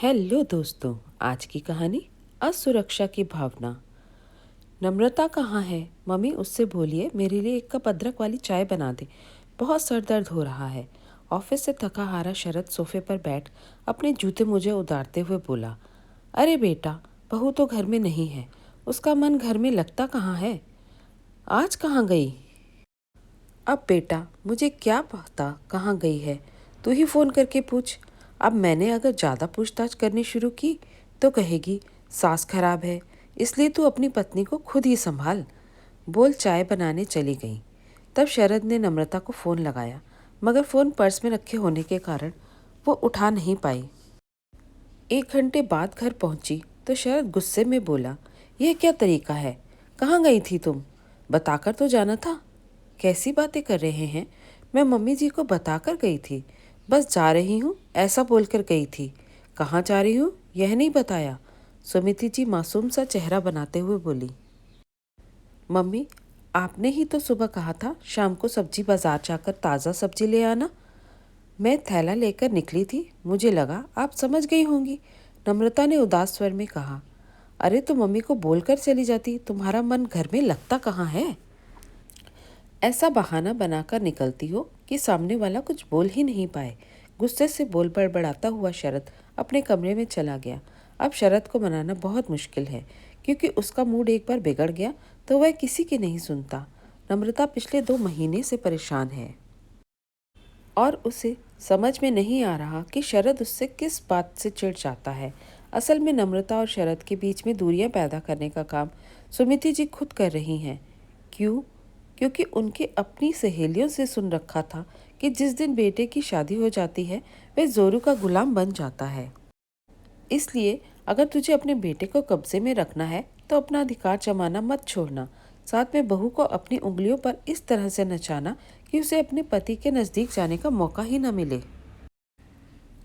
Hello दोस्तों, आज की कहानी असुरक्षा की भावना। नम्रता कहाँ है? मम्मी उससे बोलिए मेरे लिए एक कप अदरक वाली चाय बना दे, बहुत सर दर्द हो रहा है। ऑफिस से थका हारा शरद सोफे पर बैठ अपने जूते मुझे उतारते हुए बोला, अरे बेटा, बहू तो घर में नहीं है, उसका मन घर में लगता कहाँ है? आज कहाँ गई? अब बेटा मुझे क्या पता कहाँ गई है, तू ही फ़ोन करके पूछ। अब मैंने अगर ज़्यादा पूछताछ करनी शुरू की तो कहेगी सास खराब है, इसलिए तू अपनी पत्नी को खुद ही संभाल। बोल चाय बनाने चली गई। तब शरद ने नम्रता को फ़ोन लगाया, मगर फ़ोन पर्स में रखे होने के कारण वो उठा नहीं पाई। 1 घंटे बाद घर पहुंची तो शरद गुस्से में बोला, यह क्या तरीका है? कहाँ गई थी तुम? बताकर तो जाना था। कैसी बातें कर रहे हैं? मैं मम्मी जी को बताकर गई थी, बस जा रही हूँ ऐसा बोलकर गई थी। कहाँ जा रही हूँ यह नहीं बताया। सुमिति जी मासूम सा चेहरा बनाते हुए बोली, मम्मी आपने ही तो सुबह कहा था शाम को सब्जी बाजार जाकर ताज़ा सब्जी ले आना। मैं थैला लेकर निकली थी, मुझे लगा आप समझ गई होंगी। नम्रता ने उदास स्वर में कहा, अरे तो मम्मी को बोलकर चली जाती, तुम्हारा मन घर में लगता कहाँ है? ऐसा बहाना बनाकर निकलती हो कि सामने वाला कुछ बोल ही नहीं पाए। गुस्से से बोल बड़बड़ाता हुआ शरद अपने कमरे में चला गया। अब शरद को मनाना बहुत मुश्किल है, क्योंकि उसका मूड एक बार बिगड़ गया तो वह किसी की नहीं सुनता। नम्रता पिछले 2 महीने से परेशान है और उसे समझ में नहीं आ रहा कि शरद उससे किस बात से चिढ़ जाता है। असल में नम्रता और शरद के बीच में दूरियां पैदा करने का काम सुमिति जी खुद कर रही हैं। क्यों? क्योंकि उनकी अपनी सहेलियों से सुन रखा था कि जिस दिन बेटे की शादी हो जाती है वह जोरू का गुलाम बन जाता है। इसलिए अगर तुझे अपने बेटे को कब्जे में रखना है तो अपना अधिकार जमाना मत छोड़ना। साथ में बहू को अपनी उंगलियों पर इस तरह से नचाना कि उसे अपने पति के नज़दीक जाने का मौका ही न मिले।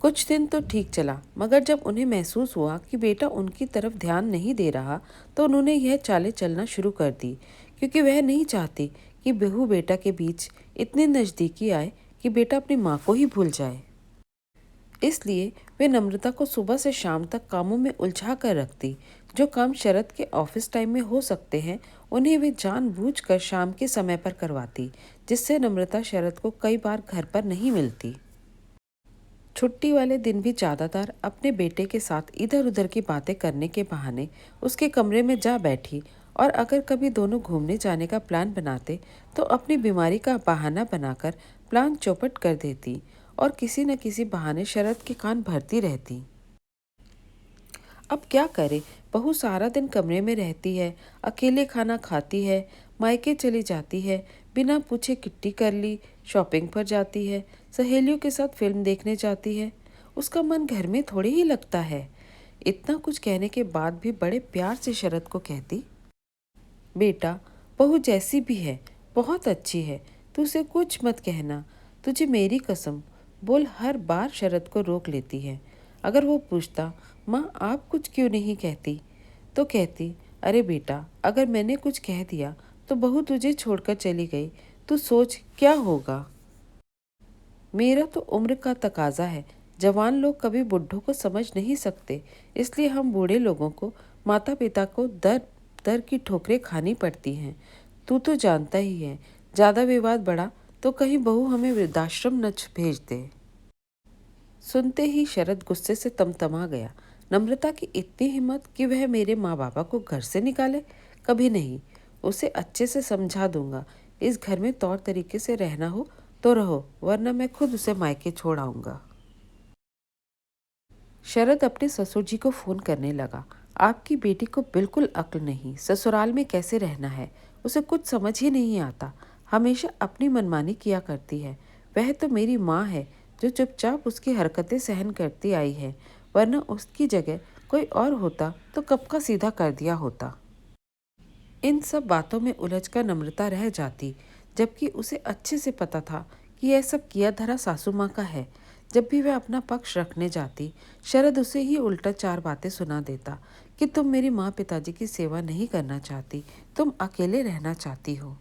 कुछ दिन तो ठीक चला, मगर जब उन्हें महसूस हुआ कि बेटा उनकी तरफ ध्यान नहीं दे रहा तो उन्होंने यह चालें चलना शुरू कर दी, क्योंकि वह नहीं चाहती कि बहू बेटा के बीच इतनी नज़दीकी आए कि बेटा अपनी माँ को ही भूल जाए। इसलिए वे नम्रता को सुबह से शाम तक कामों में उलझा कर रखती। जो काम शरद के ऑफिस टाइम में हो सकते हैं उन्हें वे जानबूझकर शाम के समय पर करवाती, जिससे नम्रता शरद को कई बार घर पर नहीं मिलती। छुट्टी वाले दिन भी ज़्यादातर अपने बेटे के साथ इधर उधर की बातें करने के बहाने उसके कमरे में जा बैठी, और अगर कभी दोनों घूमने जाने का प्लान बनाते तो अपनी बीमारी का बहाना बनाकर प्लान चौपट कर देती और किसी न किसी बहाने शरद के कान भरती रहती। अब क्या करे, बहू सारा दिन कमरे में रहती है, अकेले खाना खाती है, मायके चली जाती है, बिना पूछे किट्टी कर ली, शॉपिंग पर जाती है, सहेलियों के साथ फिल्म देखने जाती है। उसका मन घर में थोड़ी ही लगता है। इतना कुछ कहने के बाद भी बड़े प्यार से शरद को कहती, बेटा बहू जैसी भी है बहुत अच्छी है, तू उसे कुछ मत कहना, तुझे मेरी कसम। बोल हर बार शरद को रोक लेती है। अगर वो पूछता, माँ आप कुछ क्यों नहीं कहती, तो कहती, अरे बेटा अगर मैंने कुछ कह दिया तो बहू तुझे छोड़कर चली गई, तू सोच क्या होगा। मेरा तो उम्र का तकाजा है, जवान लोग कभी बुढ़ों को समझ नहीं सकते, इसलिए हम बूढ़े लोगों को माता पिता को दर दर की ठोकरें खानी पड़ती हैं। तू तो जानता ही है, ज़्यादा विवाद बढ़ा तो कहीं बहू हमें वृद्धाश्रम न भेज दे। सुनते ही शरद गुस्से से तमतमा गया। नम्रता की इतनी हिम्मत कि वह मेरे माँ बाबा को घर से निकाले? कभी नहीं। उसे अच्छे से समझा दूंगा, इस घर में तौर तरीके से रहना हो तो रहो, वरना मैं खुद उसे मायके छोड़ आऊंगा। शरद अपने ससुर जी को फोन करने लगा। आपकी बेटी को बिल्कुल अक्ल नहीं, ससुराल में कैसे रहना है उसे कुछ समझ ही नहीं आता, हमेशा अपनी मनमानी किया करती है। वह तो मेरी माँ है जो चुपचाप उसकी हरकतें सहन करती आई है, वरना उसकी जगह कोई और होता तो कब का सीधा कर दिया होता। इन सब बातों में उलझकर नम्रता रह जाती, जबकि उसे अच्छे से पता था कि यह सब किया धरा सासू माँ का है। जब भी वह अपना पक्ष रखने जाती, शरद उसे ही उल्टा 4 बातें सुना देता कि तुम मेरी माँ पिताजी की सेवा नहीं करना चाहती, तुम अकेले रहना चाहती हो।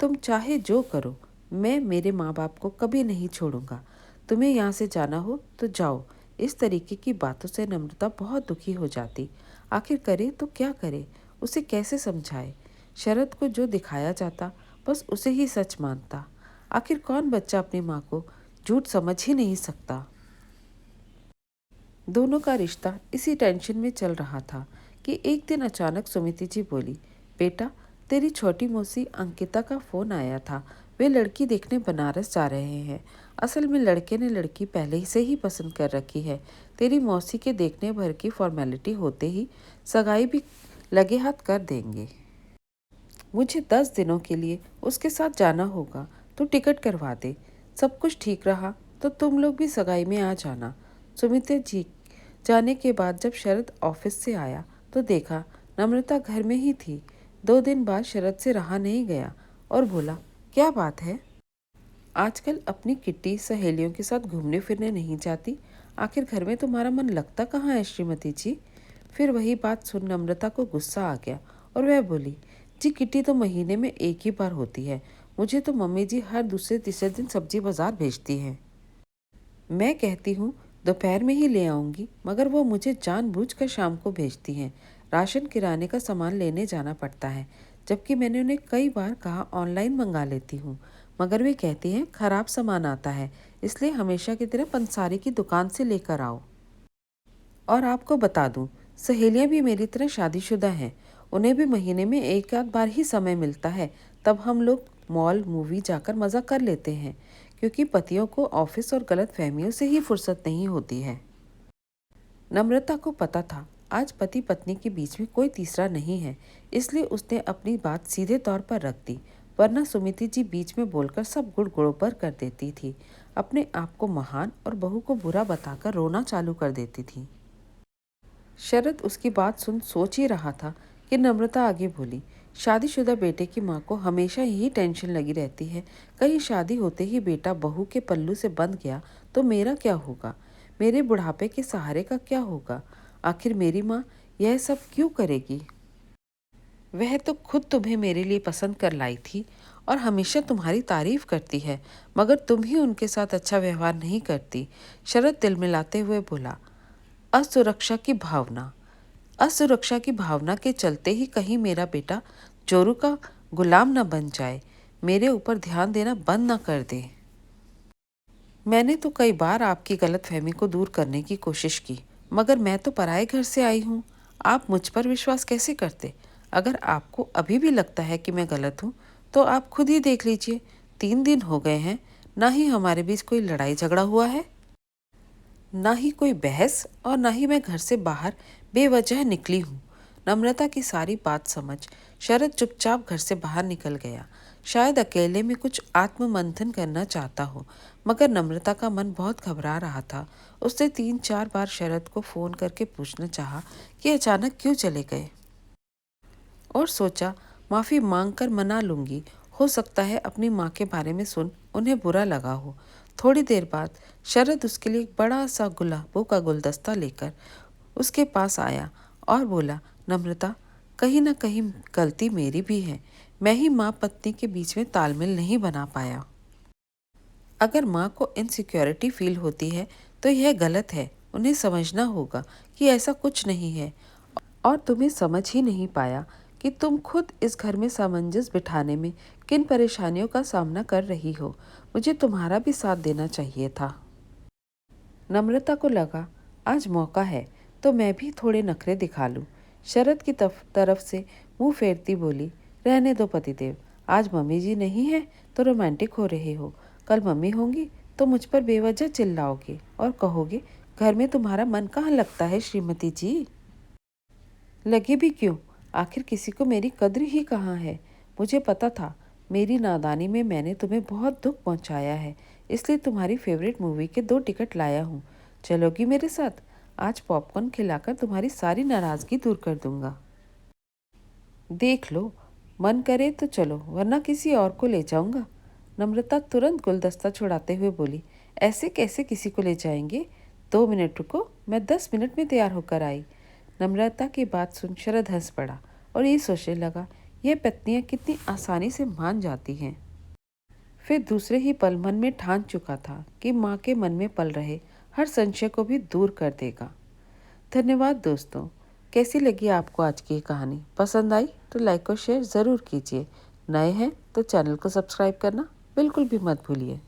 तुम चाहे जो करो, मैं मेरे माँ बाप को कभी नहीं छोड़ूंगा। तुम्हें यहाँ से जाना हो तो जाओ, इस तरीके की बातों से नम्रता बहुत दुखी हो जाती। आखिर करे तो क्या करे, उसे कैसे समझाए। शरद को जो दिखाया जाता बस उसे ही सच मानता। आखिर कौन बच्चा अपनी माँ को झूठ समझ ही नहीं सकता। दोनों का रिश्ता इसी टेंशन में चल रहा था कि एक दिन अचानक सुमिति जी बोली, बेटा तेरी छोटी मौसी अंकिता का फ़ोन आया था। वे लड़की देखने बनारस जा रहे हैं। असल में लड़के ने लड़की पहले से ही पसंद कर रखी है। तेरी मौसी के देखने भर की फॉर्मेलिटी होते ही सगाई भी लगे हाथ कर देंगे। मुझे 10 दिनों के लिए उसके साथ जाना होगा, तो टिकट करवा दे। सब कुछ ठीक रहा तो तुम लोग भी सगाई में आ जाना। सुमित्रा जी जाने के बाद जब शरद ऑफिस से आया तो देखा नम्रता घर में ही थी। 2 दिन बाद शरद से रहा नहीं गया और बोला, क्या बात है, आजकल अपनी किट्टी सहेलियों के साथ घूमने फिरने नहीं जाती? आखिर घर में तुम्हारा मन लगता कहाँ है श्रीमती जी? फिर वही बात सुन नम्रता को गुस्सा आ गया और वह बोली, जी किट्टी तो महीने में एक ही बार होती है। मुझे तो मम्मी जी हर दूसरे तीसरे दिन सब्जी बाजार भेजती हैं। मैं कहती हूँ दोपहर में ही ले आऊँगी, मगर वो मुझे जानबूझकर शाम को भेजती हैं। राशन किराने का सामान लेने जाना पड़ता है, जबकि मैंने उन्हें कई बार कहा ऑनलाइन मंगा लेती हूँ, मगर वे कहती हैं खराब सामान आता है, इसलिए हमेशा की तरह पंसारी की दुकान से लेकर आओ। और आपको बता दूं, सहेलियां भी मेरी तरह शादीशुदा हैं। उन्हें भी महीने में एक आध बार ही समय मिलता है, तब हम लोग मॉल मूवी जाकर मज़ा कर लेते हैं, क्योंकि पतियों को ऑफिस और गलत फहमियों से ही फुर्सत नहीं होती है। नम्रता को पता था आज पति पत्नी के बीच में कोई तीसरा नहीं है, इसलिए उसने अपनी बात सीधे तौर पर रख दी, वरना सुमिति जी बीच में बोलकर सब गुड़ गुड़ोबर कर देती थी। अपने आप को महान और बहू को बुरा बताकर रोना चालू कर देती थी। शरद उसकी बात सुन सोच ही रहा था कि नम्रता आगे बोली, शादीशुदा बेटे की माँ को हमेशा यही टेंशन लगी रहती है, कहीं शादी होते ही बेटा बहू के पल्लू से बंध गया तो मेरा क्या होगा, मेरे बुढ़ापे के सहारे का क्या होगा। आखिर मेरी माँ यह सब क्यों करेगी? वह तो खुद तुम्हें मेरे लिए पसंद कर लाई थी और हमेशा तुम्हारी तारीफ करती है, मगर तुम ही उनके साथ अच्छा व्यवहार नहीं करती। शरद तिलमिलाते हुए बोला, असुरक्षा की भावना, असुरक्षा की भावना के चलते ही कहीं मेरा बेटा जोरू का गुलाम न बन जाए, मेरे ऊपर ध्यान देना बंद न कर दे। मैंने तो कई बार आपकी गलतफहमी को दूर करने की कोशिश की, मगर मैं तो पराए घर से आई हूँ। आप मुझ पर विश्वास कैसे करते? अगर आपको अभी भी लगता है कि मैं गलत हूँ, तो आप खुद ही देख लीजिए। 3 दिन हो गए हैं, ना ही हमारे बीच कोई लड़ाई झगड़ा हुआ है, ना ही कोई बहस, और ना ही मैं घर से बाहर बेवजह निकली हूँ। नम्रता की सारी बात समझ शरद चुपचाप घर से बाहर निकल गया। शायद अकेले में कुछ आत्ममंथन करना चाहता हो, मगर नम्रता का मन बहुत घबरा रहा था। उसने 3-4 बार शरद को फोन करके पूछना चाहा कि अचानक क्यों चले गए, और सोचा माफ़ी मांगकर मना लूंगी। हो सकता है अपनी माँ के बारे में सुन उन्हें बुरा लगा हो। थोड़ी देर बाद शरद उसके लिए एक बड़ा सा गुलाबों का गुलदस्ता लेकर उसके पास आया और बोला, नम्रता कहीं ना कहीं गलती मेरी भी है। मैं ही माँ पत्नी के बीच में तालमेल नहीं बना पाया। अगर माँ को इनसिक्योरिटी फील होती है तो यह गलत है। उन्हें समझना होगा कि ऐसा कुछ नहीं है, और तुम्हें समझ ही नहीं पाया कि तुम खुद इस घर में सामंजस्य बिठाने में किन परेशानियों का सामना कर रही हो। मुझे तुम्हारा भी साथ देना चाहिए था। नम्रता को लगा आज मौका है तो मैं भी थोड़े नखरे दिखा लूं। शरद की तरफ से मुंह फेरती बोली, रहने दो पतिदेव, आज मम्मी जी नहीं है तो रोमांटिक हो रहे हो, कल मम्मी होंगी तो मुझ पर बेवजह चिल्लाओगे और कहोगे घर में तुम्हारा मन कहाँ लगता है श्रीमती जी। लगे भी क्यों, आखिर किसी को मेरी कद्र ही कहाँ है। मुझे पता था मेरी नादानी में मैंने तुम्हें बहुत दुख पहुंचाया है, इसलिए तुम्हारी फेवरेट मूवी के 2 टिकट लाया हूँ। चलोगी मेरे साथ? आज पॉपकॉर्न खिलाकर तुम्हारी सारी नाराजगी दूर कर दूंगा। देख लो, मन करे तो चलो, वरना किसी और को ले जाऊंगा। नम्रता तुरंत गुलदस्ता छुड़ाते हुए बोली, ऐसे कैसे किसी को ले जाएंगे? 2 मिनट रुको, मैं 10 मिनट में तैयार होकर आई। नम्रता की बात सुन शरद हंस पड़ा और ये सोचने लगा, यह पत्नियां कितनी आसानी से मान जाती हैं। फिर दूसरे ही पल मन में ठान चुका था कि माँ के मन में पल रहे हर संशय को भी दूर कर देगा। धन्यवाद दोस्तों। कैसी लगी आपको आज की ये कहानी? पसंद आई तो लाइक और शेयर ज़रूर कीजिए। नए हैं तो चैनल को सब्सक्राइब करना बिल्कुल भी मत भूलिए।